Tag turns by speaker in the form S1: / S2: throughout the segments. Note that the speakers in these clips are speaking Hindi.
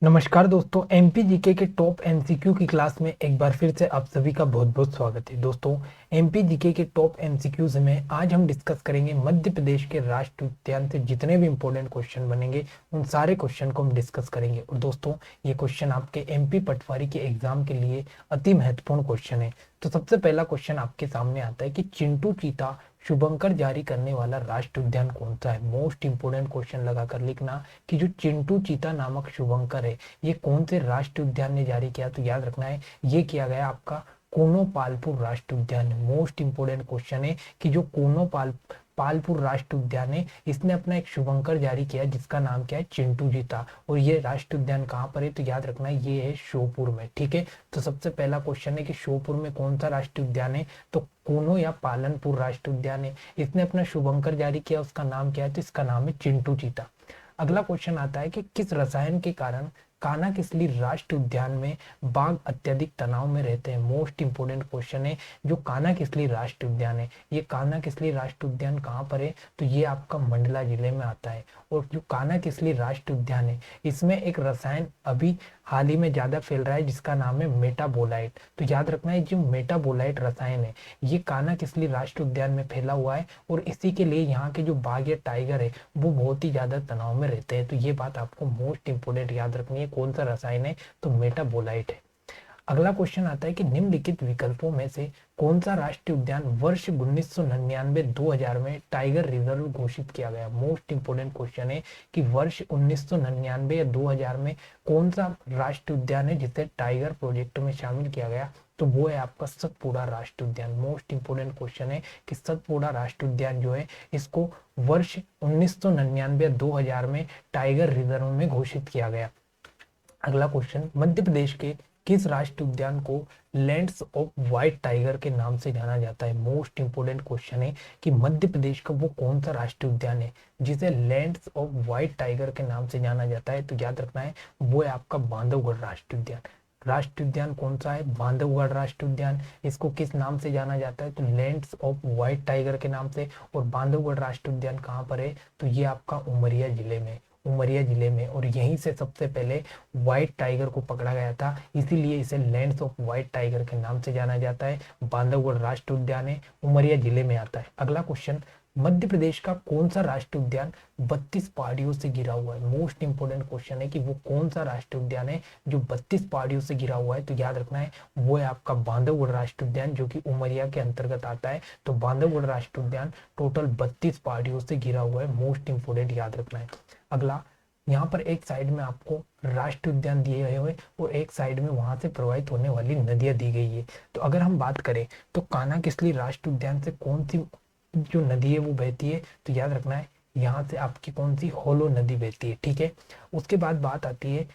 S1: नमस्कार दोस्तों, एमपी जीके के टॉप एमसीक्यू की क्लास में एक बार फिर से आप सभी का बहुत बहुत स्वागत है। दोस्तों, एमपी जीके के टॉप एमसीक्यूज में आज हम डिस्कस करेंगे मध्य प्रदेश के राष्ट्रीय उद्यान से जितने भी इंपॉर्टेंट क्वेश्चन बनेंगे उन सारे क्वेश्चन को हम डिस्कस करेंगे। और दोस्तों, ये क्वेश्चन आपके एमपी पटवारी के एग्जाम के लिए अति महत्वपूर्ण क्वेश्चन है। तो सबसे पहला क्वेश्चन आपके सामने आता है कि चिंटू चीता शुभंकर जारी करने वाला राष्ट्रीय उद्यान कौन सा है। मोस्ट इंपोर्टेंट क्वेश्चन लगाकर लिखना कि जो चिंटू चीता नामक शुभंकर है ये कौन से राष्ट्रीय उद्यान ने जारी किया। तो याद रखना है ये किया गया आपका कोनो पालपुर राष्ट्रीय उद्यान। मोस्ट इंपोर्टेंट क्वेश्चन है कि जो कोनो पालपुर राष्ट्रीय उद्यान है इसने अपना एक शुभंकर जारी किया जिसका नाम क्या है, चिंटू चीता। और ये राष्ट्रीय उद्यान कहाँ पर है, तो याद रखना है ये है श्योपुर में। ठीक है, तो सबसे पहला क्वेश्चन है कि श्योपुर में कौन सा राष्ट्रीय उद्यान है, तो कोनो या पालनपुर राष्ट्रीय उद्यान है। इसने अपना शुभंकर जारी किया, उसका नाम क्या है, तो इसका नाम है चिंटू चीता। अगला क्वेश्चन आता है कि किस रसायन के कारण कानाकिसली राष्ट्रीय उद्यान में बाघ अत्यधिक तनाव में रहते हैं। मोस्ट इंपोर्टेंट क्वेश्चन है। जो कानाकिसली राष्ट्रीय उद्यान है, ये कानाकिसली राष्ट्रीय उद्यान कहाँ पर है, तो ये आपका मंडला जिले में आता है। और जो कानाकिसली राष्ट्रीय उद्यान है इसमें एक रसायन अभी हाल ही में ज्यादा फैल रहा है जिसका नाम है मेटाबोलाइट। तो याद रखना है जो मेटाबोलाइट रसायन है ये कानाकिसली राष्ट्रीय उद्यान में फैला हुआ है और इसी के लिए यहाँ के जो बाघ या टाइगर है वो बहुत ही ज्यादा तनाव में रहते हैं। तो ये बात आपको मोस्ट इंपोर्टेंट याद रखनी है, कौन सा रसायन है, तो मेटाबोलाइट है। अगला क्वेश्चन आता है कि निम्नलिखित विकल्पों में से कौन सा राष्ट्रीय उद्यान वर्ष 1999-2000 में टाइगर रिजर्व घोषित किया गया। मोस्ट इंपोर्टेंट क्वेश्चन है कि वर्ष 1999 या 2000 में कौन सा राष्ट्रीय उद्यान है जिसे टाइगर प्रोजेक्ट में शामिल किया गया, तो वो है आपका सतपुड़ा राष्ट्रीय उद्यान। मोस्ट इंपोर्टेंट क्वेश्चन है कि सतपुड़ा राष्ट्रीय उद्यान जो है इसको वर्ष 1999 या 2000 में टाइगर रिजर्व में घोषित किया गया। अगला क्वेश्चन, मध्य प्रदेश के किस राष्ट्रीय उद्यान को लैंड्स ऑफ व्हाइट टाइगर के नाम से जाना जाता है। मोस्ट इंपोर्टेंट क्वेश्चन है कि मध्य प्रदेश का वो कौन सा राष्ट्रीय उद्यान है जिसे लैंड्स ऑफ व्हाइट टाइगर के नाम से जाना जाता है, तो याद रखना है वो है आपका बांधवगढ़ राष्ट्रीय उद्यान। राष्ट्रीय उद्यान कौन सा है, बांधवगढ़ राष्ट्रीय उद्यान। इसको किस नाम से जाना जाता है, तो लैंड्स ऑफ व्हाइट टाइगर के नाम से। और बांधवगढ़ राष्ट्रीय उद्यान कहाँ पर है, तो ये आपका उमरिया जिले में, उमरिया जिले में। और यहीं से सबसे पहले व्हाइट टाइगर को पकड़ा गया था, इसीलिए इसे लैंड्स ऑफ व्हाइट टाइगर के नाम से जाना जाता है। बांधवगढ़ राष्ट्रीय उद्यान है, उमरिया जिले में आता है। अगला क्वेश्चन, मध्य प्रदेश का कौन सा राष्ट्रीय उद्यान 32 पहाड़ियों से घिरा हुआ है। मोस्ट इंपोर्टेंट क्वेश्चन है कि वो कौन सा राष्ट्रीय उद्यान है जो 32 पहाड़ियों से घिरा हुआ है, तो याद रखना है वो है आपका बांधवगढ़ राष्ट्रीय उद्यान जो कि उमरिया के अंतर्गत आता है। तो बांधवगढ़ राष्ट्रीय उद्यान टोटल 32 पहाड़ियों से घिरा हुआ है। मोस्ट इंपोर्टेंट याद रखना है। अगला, यहाँ पर एक साइड में आपको राष्ट्रीय उद्यान दिए गए हुए और एक साइड में वहां से प्रवाहित होने वाली नदियां दी गई है। तो अगर हम बात करें तो कानाकिसली राष्ट्रीय उद्यान से कौन सी जो नदी है वो बहती है, तो याद रखना है यहाँ से आपकी कौन सी होलो नदी बहती है। ठीक है, उसके बाद बात आती है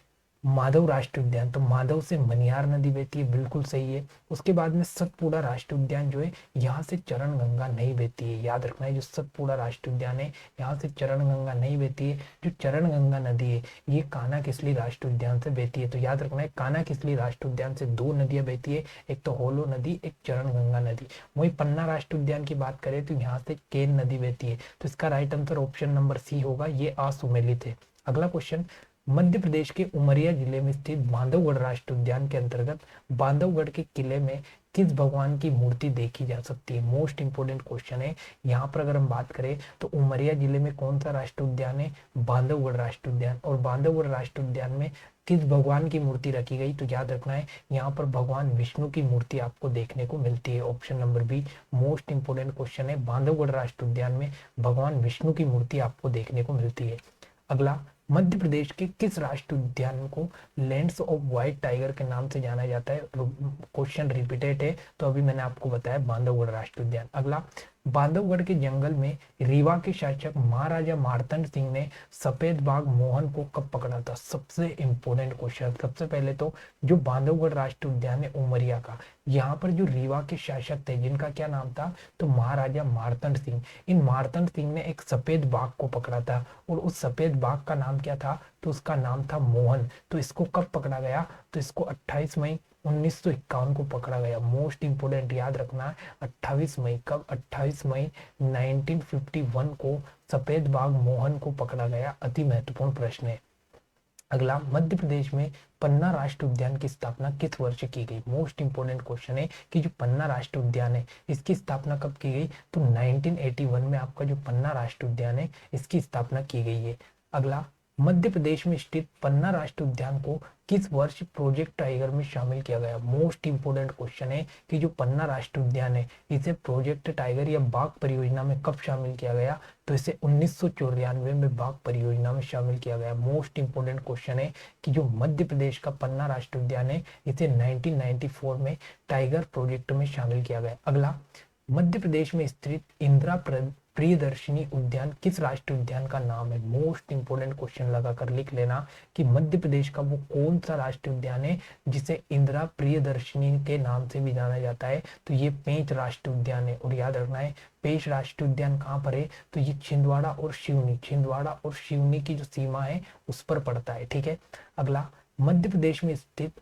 S1: माधव राष्ट्रीय उद्यान, तो माधव से मनियार नदी बहती है, बिल्कुल सही है। उसके बाद में सतपुड़ा राष्ट्रीय उद्यान जो है यहाँ से चरण गंगा नहीं बहती है। याद रखना है जो सतपुड़ा राष्ट्रीय उद्यान है यहाँ से चरण गंगा नहीं बहती है। जो चरण गंगा नदी है ये कानाकिसली राष्ट्रीय उद्यान से बहती है। तो याद रखना है कानाकिसली राष्ट्रीय उद्यान से दो नदियां बहती है, एक तो होलो नदी, एक चरण गंगा नदी। वही पन्ना राष्ट्रीय उद्यान की बात करें तो यहाँ से केन नदी बहती है। तो इसका right answer option number C होगा, ये असुमेलित है। अगला क्वेश्चन, मध्य प्रदेश के उमरिया जिले में स्थित बांधवगढ़ राष्ट्रीय उद्यान के अंतर्गत बांधवगढ़ के किले में किस भगवान की मूर्ति देखी जा सकती है। मोस्ट इंपोर्टेंट क्वेश्चन है। यहाँ पर अगर हम बात करें तो उमरिया जिले में कौन सा राष्ट्रीय उद्यान है, बांधवगढ़ राष्ट्रीय उद्यान। और बांधवगढ़ राष्ट्रीय उद्यान में किस भगवान की मूर्ति रखी गई, तो याद रखना है यहाँ पर भगवान विष्णु की मूर्ति आपको देखने को मिलती है। Option number be most important question है, बांधवगढ़ राष्ट्रीय उद्यान में भगवान विष्णु की मूर्ति आपको देखने को मिलती है। अगला, मध्य प्रदेश के किस राष्ट्रीय उद्यान को लैंड्स ऑफ व्हाइट टाइगर के नाम से जाना जाता है। क्वेश्चन रिपीटेड है, तो अभी मैंने आपको बताया बांधवगढ़ राष्ट्रीय उद्यान। अगला, बांधवगढ़ के जंगल में रीवा के शासक महाराजा मार्तंड सिंह ने सफेद बाघ मोहन को कब पकड़ा था। सबसे इंपोर्टेंट क्वेश्चन। सबसे पहले तो जो बांधवगढ़ राष्ट्रीय उद्यान है उमरिया का, यहाँ पर जो रीवा के शासक थे जिनका क्या नाम था, तो महाराजा मार्तंड सिंह। इन मार्तंड सिंह ने एक सफेद बाघ को पकड़ा था और उस सफेद बाघ का नाम क्या था, तो उसका नाम था मोहन। तो इसको कब पकड़ा गया, तो इसको 28 मई 1951 को पकड़ा गया। मोस्ट इंपोर्टेंट याद रखना, 28 मई कब, 28 मई 1951 को सफेद बाघ मोहन को पकड़ा गया। अति महत्वपूर्ण प्रश्न है। अगला, मध्य प्रदेश में पन्ना राष्ट्रीय उद्यान की स्थापना किस वर्ष की गई? मोस्ट इंपोर्टेंट क्वेश्चन है कि जो पन्ना राष्ट्रीय उद्यान है इसकी स्थापना कब की गई? तो 1981 में आपका जो पन्ना राष्ट्रीय उद्यान है इसकी स्थापना की गई है। अगला, मध्य प्रदेश में स्थित पन्ना राष्ट्रीय उद्यान को किस वर्ष प्रोजेक्ट टाइगर में शामिल किया गया? मोस्ट इंपोर्टेंट क्वेश्चन है कि जो पन्ना राष्ट्रीय उद्यान है इसे प्रोजेक्ट टाइगर या बाघ परियोजना में कब शामिल किया गया? तो इसे 1994 में बाघ परियोजना में शामिल किया गया। मोस्ट इंपोर्टेंट क्वेश्चन है कि जो मध्य प्रदेश का पन्ना राष्ट्रीय उद्यान है इसे 1994 में टाइगर प्रोजेक्ट में शामिल किया गया। अगला, मध्य प्रदेश में स्थित इंदिरा प्रियदर्शनी उद्यान किस राष्ट्रीय उद्यान का नाम है? मोस्ट इंपोर्टेंट क्वेश्चन लगाकर लिख लेना कि मध्य प्रदेश का वो कौन सा राष्ट्रीय उद्यान है जिसे इंदिरा प्रियदर्शनी के नाम से भी जाना जाता है? तो ये पेंच राष्ट्रीय उद्यान है। और याद रखना है पेंच राष्ट्रीय उद्यान कहाँ पर है? तो ये छिंदवाड़ा और सिवनी की जो सीमा है उस पर पड़ता है। ठीक है। अगला, मध्य प्रदेश में स्थित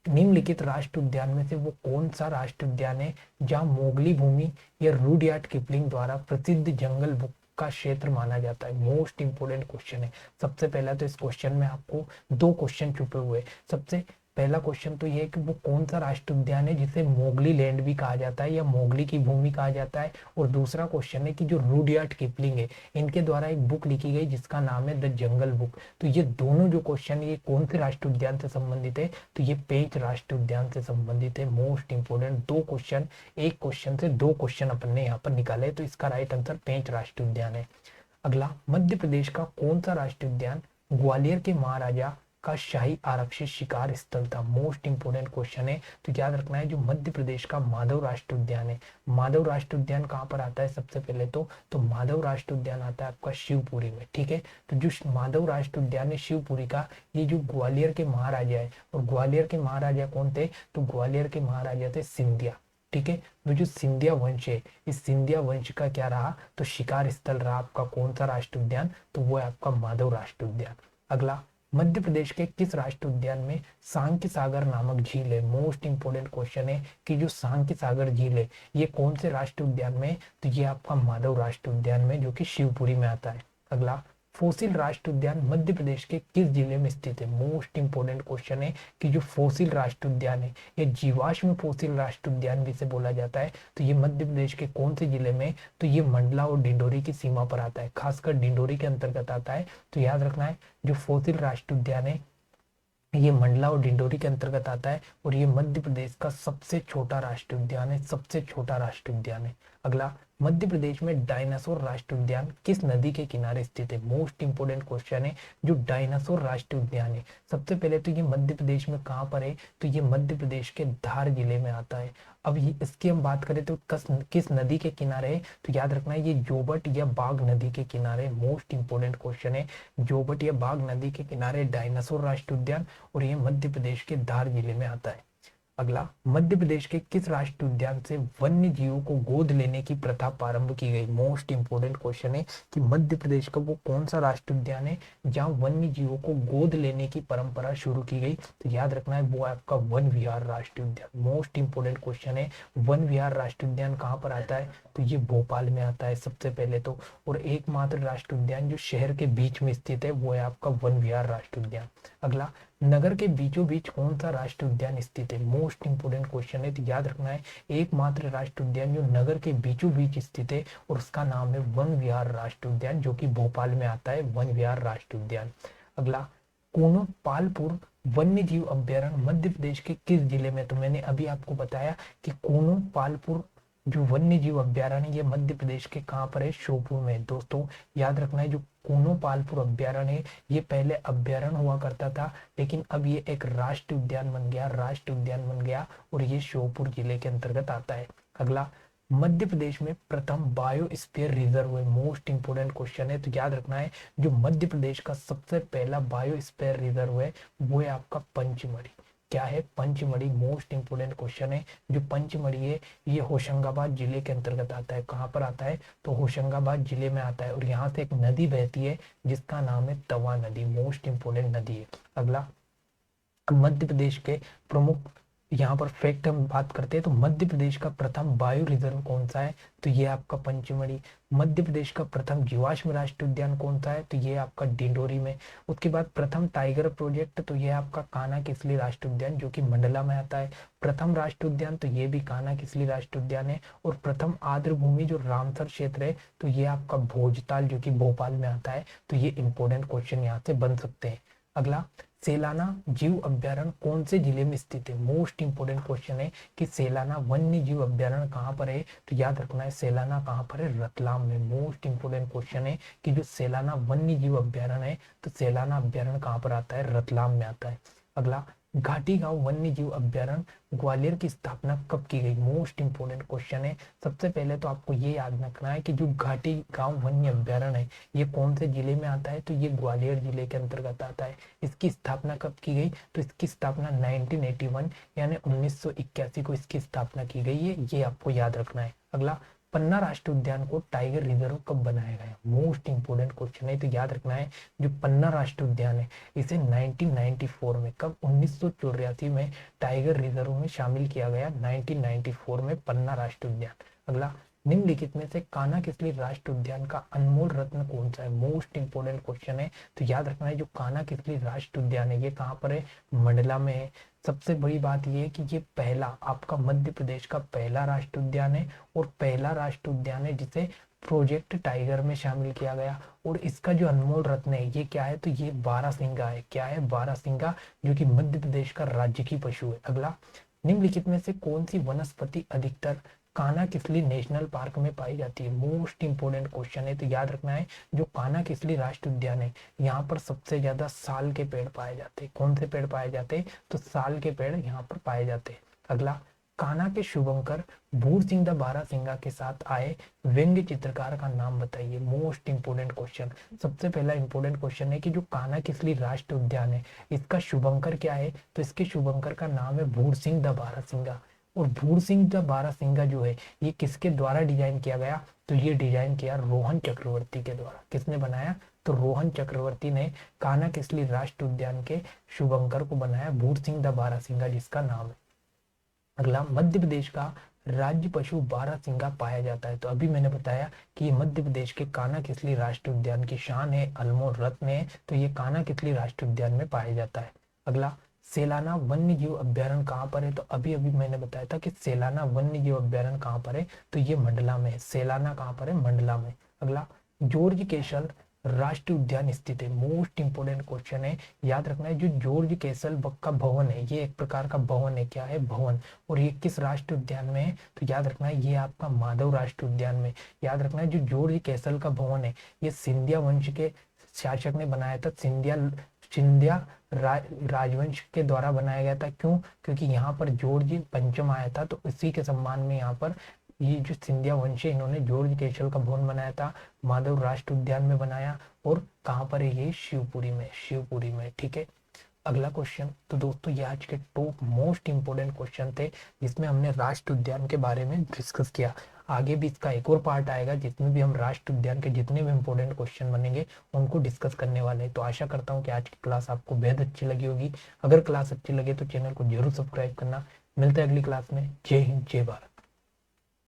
S1: निम्नलिखित राष्ट्रीय उद्यान में से वो कौन सा राष्ट्रीय उद्यान है जहां मोगली भूमि या रुडयार्ड किपलिंग द्वारा प्रसिद्ध जंगल बुक का क्षेत्र माना जाता है? मोस्ट इंपोर्टेंट क्वेश्चन है। सबसे पहला तो इस क्वेश्चन में आपको दो क्वेश्चन छुपे हुए। सबसे पहला क्वेश्चन तो ये है कि वो कौन सा राष्ट्रीय उद्यान है जिसे मोगली लैंड भी कहा जाता है या मोगली की भूमि कहा जाता है। और दूसरा क्वेश्चन है कि जो रुडयार्ड किपलिंग है इनके द्वारा एक बुक लिखी गई जिसका नाम है द जंगल बुक। तो ये दोनों जो क्वेश्चन ये कौन से राष्ट्रीय उद्यान से संबंधित है? तो ये पेंच राष्ट्रीय उद्यान से संबंधित है। मोस्ट इंपोर्टेंट दो क्वेश्चन, एक क्वेश्चन से दो क्वेश्चन अपन ने यहाँ पर निकाले, तो इसका राइट आंसर पेंच राष्ट्रीय उद्यान है। अगला, मध्य प्रदेश का कौन सा राष्ट्रीय उद्यान ग्वालियर के महाराजा का शाही आरक्षित शिकार स्थल था? मोस्ट इंपोर्टेंट क्वेश्चन है। तो याद रखना है जो मध्य प्रदेश का माधव राष्ट्रीय उद्यान है, माधव राष्ट्रीय उद्यान कहाँ पर आता है? सबसे पहले तो माधव राष्ट्रीय उद्यान आता है आपका शिवपुरी में। ठीक है। तो जो माधव राष्ट्रीय उद्यान है शिवपुरी का, ये जो ग्वालियर के महाराजा है, और ग्वालियर के महाराजा कौन थे? तो ग्वालियर के महाराजा थे सिंधिया। ठीक है। वो जो सिंधिया वंश है, इस सिंधिया वंश का क्या रहा? तो शिकार स्थल रहा आपका कौन सा राष्ट्रीय उद्यान? तो वो है आपका माधव राष्ट्रीय उद्यान। अगला, मध्य प्रदेश के किस राष्ट्रीय उद्यान में सांख्य सागर नामक झील है? मोस्ट इंपोर्टेंट क्वेश्चन है कि जो सांख्य सागर झील है ये कौन से राष्ट्रीय उद्यान में? तो ये आपका माधव राष्ट्रीय उद्यान में जो कि शिवपुरी में आता है। अगला, फोसिल राष्ट्रीय उद्यान मध्य प्रदेश के किस जिले में स्थित है? मोस्ट इंपोर्टेंट क्वेश्चन है कि जो फोसिल राष्ट्रीय उद्यान है या जीवाश्म फोसिल राष्ट्रीय उद्यान भी इसे बोला जाता है, तो ये मध्य प्रदेश के कौन से जिले में? तो ये मंडला और डिंडोरी की सीमा पर आता है, खासकर डिंडोरी के अंतर्गत आता है। तो याद रखना है जो फोसिल राष्ट्रीय उद्यान है ये मंडला और डिंडोरी के अंतर्गत आता है, और ये मध्य प्रदेश का सबसे छोटा राष्ट्रीय उद्यान है, सबसे छोटा राष्ट्रीय उद्यान है। अगला, मध्य प्रदेश में डायनासोर राष्ट्रीय उद्यान किस नदी के किनारे स्थित है? मोस्ट इंपोर्टेंट क्वेश्चन है। जो डायनासोर राष्ट्रीय उद्यान है सबसे पहले तो ये मध्य प्रदेश में कहाँ पर है? तो ये मध्य प्रदेश के धार जिले में आता है। अब इसकी हम बात करें तो किस नदी के किनारे है? तो याद रखना है ये जोबट या बाघ नदी के किनारे। मोस्ट इंपोर्टेंट क्वेश्चन है, जोबट या बाघ नदी के किनारे डायनासोर राष्ट्रीय उद्यान, और ये मध्य प्रदेश के धार जिले में आता है। अगला, मध्य प्रदेश के किस राष्ट्रीय उद्यान से वन्य जीवों को गोद लेने की प्रथा प्रारंभ की गई? मोस्ट इंपोर्टेंट क्वेश्चन है कि मध्य प्रदेश का वो कौन सा राष्ट्रीय उद्यान है जहां वन्य जीवों को गोद लेने की परंपरा शुरू की गई? तो याद रखना है वो आपका वन विहार राष्ट्रीय उद्यान। मोस्ट इंपोर्टेंट क्वेश्चन है, वन विहार राष्ट्रीय उद्यान कहाँ पर आता है? तो ये भोपाल में आता है सबसे पहले तो, और एकमात्र राष्ट्रीय उद्यान जो शहर के बीच में स्थित है वो है आपका वन विहार राष्ट्रीय उद्यान। अगला, नगर के बीचों बीच कौन सा राष्ट्रीय उद्यान स्थित है? मोस्ट इंपोर्टेंट क्वेश्चन है। तो याद रखना है एकमात्र राष्ट्रीय उद्यान जो नगर के बीचों बीच स्थित है और उसका नाम है वन विहार राष्ट्रीय उद्यान, जो कि भोपाल में आता है, वन विहार राष्ट्रीय उद्यान। अगला, कूनो पालपुर वन्य जीव अभ्यारण्य मध्य प्रदेश के किस जिले में? तो मैंने अभी आपको बताया कि कूनो पालपुर जो वन्य जीव अभ्यारण्य ये मध्य प्रदेश के कहाँ पर है? श्योपुर में। दोस्तों याद रखना है जो कूनो पालपुर अभ्यारण्य है ये पहले अभ्यारण्य हुआ करता था, लेकिन अब ये एक राष्ट्रीय उद्यान बन गया, राष्ट्रीय उद्यान बन गया, और ये श्योपुर जिले के अंतर्गत आता है। अगला, मध्य प्रदेश में प्रथम बायोस्फीयर रिजर्व है। मोस्ट इंपोर्टेंट क्वेश्चन है। तो याद रखना है जो मध्य प्रदेश का सबसे पहला बायोस्फीयर रिजर्व है वो है आपका पंचमढ़ी। क्या है? पंचमढ़ी। मोस्ट इंपोर्टेंट क्वेश्चन है। जो पंचमढ़ी है ये होशंगाबाद जिले के अंतर्गत आता है। कहाँ पर आता है? तो होशंगाबाद जिले में आता है, और यहाँ से एक नदी बहती है जिसका नाम है तवा नदी। मोस्ट इंपोर्टेंट नदी है। अगला, मध्य प्रदेश के प्रमुख यहाँ पर फैक्ट हम बात करते हैं तो मध्य प्रदेश का प्रथम बायो रिजर्व कौन सा है, तो ये आपका पंचमढ़ी। मध्य प्रदेश का प्रथम जीवाश्म राष्ट्रीय उद्यान कौन सा है, तो ये आपका डिंडोरी में। उसके बाद प्रथम टाइगर प्रोजेक्ट, तो ये आपका कान्हा किसली राष्ट्रीय उद्यान जो कि मंडला में आता है। प्रथम राष्ट्रीय उद्यान, तो ये भी कान्हा किसली राष्ट्रीय उद्यान है। और प्रथम आर्द्र भूमि जो रामसर क्षेत्र है, तो ये आपका भोजताल जो कि भोपाल में आता है। तो ये इंपॉर्टेंट क्वेश्चन यहाँ से बन सकते हैं। अगला, सेलाना जीव अभ्यारण्य कौन से जिले में स्थित है। मोस्ट इंपोर्टेंट क्वेश्चन है कि सेलाना वन्य जीव अभ्यारण्य कहाँ पर है, तो याद रखना है सेलाना कहाँ पर है, रतलाम में। मोस्ट इंपोर्टेंट क्वेश्चन है कि जो सेलाना वन्य जीव अभ्यारण्य है, तो सेलाना अभ्यारण्य कहाँ पर आता है, रतलाम में आता है। अगला, घाटी गांव वन्य जीव अभ्यारण्य ग्वालियर की स्थापना कब की गई। मोस्ट इंपोर्टेंट क्वेश्चन है। सबसे पहले तो आपको ये याद रखना है कि जो घाटी गांव वन्य अभ्यारण्य है ये कौन से जिले में आता है, तो ये ग्वालियर जिले के अंतर्गत आता है। इसकी स्थापना कब की गई, तो इसकी स्थापना 1981 यानी 1981 को इसकी स्थापना की गई है, ये आपको याद रखना है। अगला, पन्ना राष्ट्रीय उद्यान को टाइगर रिजर्व कब बनाया गया। मोस्ट इंपोर्टेंट क्वेश्चन है, तो याद रखना है जो पन्ना राष्ट्रीय उद्यान है इसे 1994 में, कब 1984 में टाइगर रिजर्व में शामिल किया गया, 1994 में पन्ना राष्ट्रीय उद्यान। अगला, निम्नलिखित में से कान्हा किसली राष्ट्रीय उद्यान का अनमोल रत्न कौन सा है। मोस्ट इंपोर्टेंट क्वेश्चन है, तो याद रखना है जो कान्हा किसली राष्ट्रीय उद्यान है ये कहाँ पर है, मंडला में है। सबसे बड़ी बात यह है कि ये पहला आपका मध्य प्रदेश का पहला राष्ट्रीय उद्यान है और पहला राष्ट्रीय उद्यान है जिसे प्रोजेक्ट टाइगर में शामिल किया गया। और इसका जो अनमोल रत्न है ये क्या है, तो ये बारहसिंगा है। क्या है, बारहसिंगा, जो कि मध्य प्रदेश का राज्य की पशु है। अगला, निम्नलिखित में से कौन सी वनस्पति अधिकतर कान्हा किसली नेशनल पार्क में पाई जाती है। मोस्ट इंपोर्टेंट क्वेश्चन है, तो याद रखना है जो कान्हा किसली राष्ट्रीय उद्यान है यहाँ पर सबसे ज्यादा साल के पेड़ पाए जाते हैं। कौन से पेड़ पाए जाते हैं, तो साल के पेड़ यहाँ पर पाए जाते हैं। अगला, कान्हा के शुभंकर भूरसिंह द बारहसिंगा के साथ आए व्यंग्य चित्रकार का नाम बताइए। Most important question. सबसे पहला इंपोर्टेंट क्वेश्चन है कि जो कान्हा किसली राष्ट्रीय उद्यान है इसका शुभंकर क्या है, तो इसके शुभंकर का नाम है भूरसिंह द बारहसिंगा। और भूरसिंह द बारहसिंगा जो है ये किसके द्वारा डिजाइन किया गया, तो ये डिजाइन किया रोहन चक्रवर्ती के द्वारा। किसने बनाया, तो रोहन चक्रवर्ती ने कान्हा किसली राष्ट्रीय उद्यान के शुभंकर को बनाया, भूरसिंह द बारहसिंगा जिसका नाम है। अगला, मध्य प्रदेश का राज्य पशु बारहसिंगा पाया जाता है, तो अभी मैंने बताया कि ये मध्य प्रदेश के कान्हा किसली राष्ट्रीय उद्यान की शान है, अनमोल रत्न है, तो ये कान्हा किसली राष्ट्रीय उद्यान में पाया जाता है। अगला, सेलाना वन्य जीव अभ्यारण्य कहाँ पर है, तो अभी अभी मैंने बताया था कि सेलाना वन्य जीव अभ्यारण्य कहाँ पर है, तो ये मंडला में है। सेलाना कहाँ पर है, मंडला में। अगला, जॉर्ज कैसल राष्ट्रीय उद्यान स्थित है। मोस्ट इंपोर्टेंट क्वेश्चन है, याद रखना है जो जॉर्ज कैसल का भवन है ये एक प्रकार का भवन है। क्या है, भवन। और ये किस राष्ट्रीय उद्यान में है, तो याद रखना है ये आपका माधव राष्ट्रीय उद्यान में। याद रखना है जो जॉर्ज कैसल का भवन है ये सिंधिया वंश के शासक ने बनाया था। सिंधिया राजवंश के द्वारा बनाया गया था। क्यों, क्योंकि यहाँ पर जॉर्ज पंचम आया था, तो इसी के सम्मान में यहाँ पर ये जो सिंधिया वंश है इन्होंने जॉर्ज कैसल का भवन बनाया था, माधव राष्ट्रीय उद्यान में बनाया। और कहाँ पर है ये, शिवपुरी में, शिवपुरी में। ठीक है, अगला क्वेश्चन। तो दोस्तों ये आज के टॉप मोस्ट इंपोर्टेंट क्वेश्चन थे जिसमें हमने राष्ट्रीय उद्यान के बारे में डिस्कस किया। आगे भी इसका एक और पार्ट आएगा जिसमें भी हम राष्ट्रीय उद्यान के जितने भी इंपॉर्टेंट क्वेश्चन बनेंगे उनको डिस्कस करने वाले हैं। तो आशा करता हूँ कि आज की क्लास आपको बेहद अच्छी लगी होगी। अगर क्लास अच्छी लगे तो चैनल को जरूर सब्सक्राइब करना। मिलते हैं अगली क्लास में। जय हिंद, जय भारत।